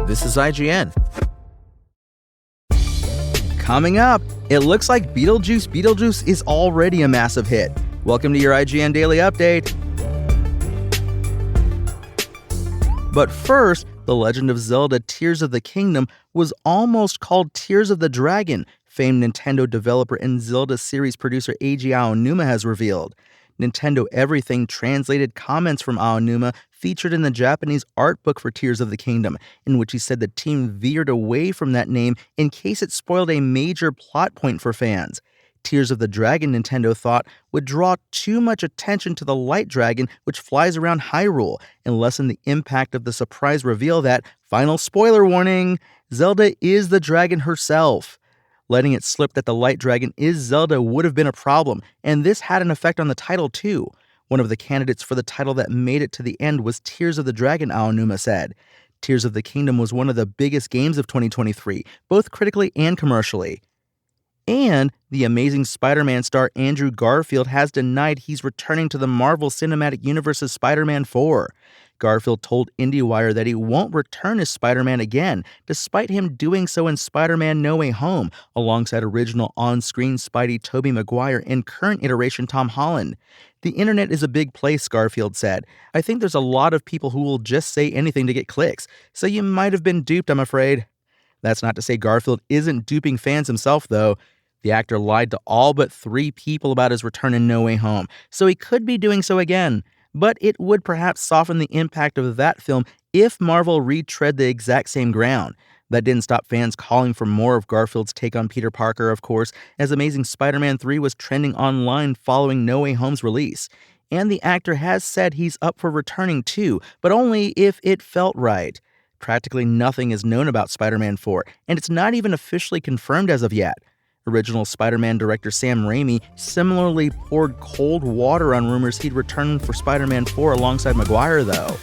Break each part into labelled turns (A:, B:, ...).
A: This is IGN. Coming up, it looks like Beetlejuice is already a massive hit. Welcome to your IGN Daily Update. But first, The Legend of Zelda Tears of the Kingdom was almost called Tears of the Dragon, famed Nintendo developer and Zelda series producer Eiji Aonuma has revealed. Nintendo Everything translated comments from Aonuma featured in the Japanese art book for Tears of the Kingdom, in which he said the team veered away from that name in case it spoiled a major plot point for fans. Tears of the Dragon, Nintendo thought, would draw too much attention to the light dragon which flies around Hyrule and lessen the impact of the surprise reveal that, final spoiler warning, Zelda is the dragon herself. Letting it slip that the light dragon is Zelda would have been a problem, and this had an effect on the title too. One of the candidates for the title that made it to the end was Tears of the Dragon, Aonuma said. Tears of the Kingdom was one of the biggest games of 2023, both critically and commercially. And the Amazing Spider-Man star Andrew Garfield has denied he's returning to the Marvel Cinematic Universe's Spider-Man 4. Garfield told IndieWire that he won't return as Spider-Man again, despite him doing so in Spider-Man No Way Home, alongside original on-screen Spidey Tobey Maguire and current iteration Tom Holland. The internet is a big place, Garfield said. I think there's a lot of people who will just say anything to get clicks, so you might have been duped, I'm afraid. That's not to say Garfield isn't duping fans himself, though. The actor lied to all but 3 people about his return in No Way Home, so he could be doing so again. But it would perhaps soften the impact of that film if Marvel retread the exact same ground. That didn't stop fans calling for more of Garfield's take on Peter Parker, of course, as Amazing Spider-Man 3 was trending online following No Way Home's release. And the actor has said he's up for returning too, but only if it felt right. Practically nothing is known about Spider-Man 4, and it's not even officially confirmed as of yet. Original Spider-Man director Sam Raimi similarly poured cold water on rumors he'd return for Spider-Man 4 alongside Maguire, though.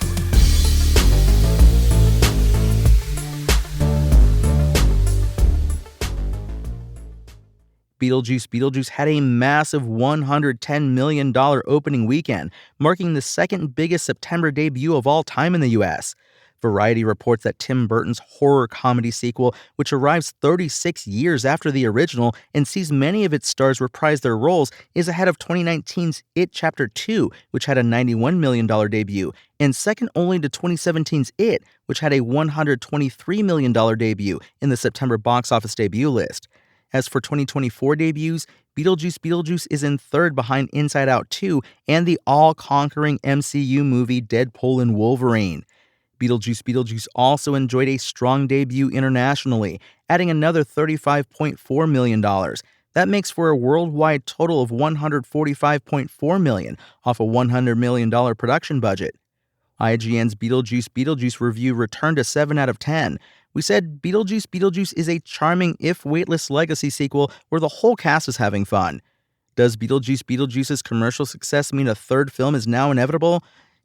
A: Beetlejuice had a massive $110 million opening weekend, marking the second biggest September debut of all time in the US. Variety reports that Tim Burton's horror comedy sequel, which arrives 36 years after the original and sees many of its stars reprise their roles, is ahead of 2019's It Chapter 2, which had a $91 million debut, and second only to 2017's It, which had a $123 million debut in the September box office debut list. As for 2024 debuts, Beetlejuice is in third behind Inside Out 2 and the all-conquering MCU movie Deadpool and Wolverine. Beetlejuice also enjoyed a strong debut internationally, adding another $35.4 million. That makes for a worldwide total of $145.4 million off a $100 million production budget. IGN's Beetlejuice review returned a 7 out of 10. We said Beetlejuice is a charming if weightless legacy sequel where the whole cast is having fun. Does Beetlejuice's commercial success mean a third film is now inevitable?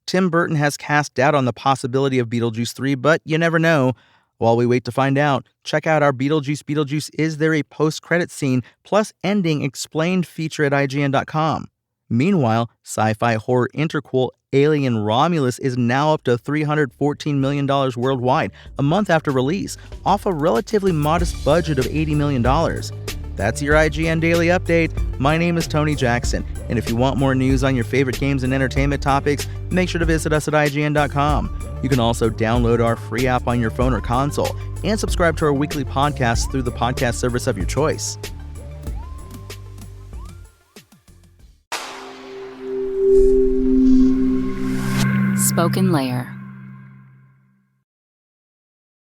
A: Tim Burton has cast doubt on the possibility of Beetlejuice 3, but you never know. While we wait to find out, check out our Beetlejuice Is There a Post-Credit Scene plus Ending Explained feature at IGN.com. Meanwhile, sci-fi horror interquel Alien Romulus is now up to $314 million worldwide, a month after release, off a relatively modest budget of $80 million. That's your IGN Daily Update. My name is Tony Jackson, and if you want more news on your favorite games and entertainment topics, make sure to visit us at IGN.com. You can also download our free app on your phone or console, and subscribe to our weekly podcasts through the podcast service of your choice.
B: Spoken Layer.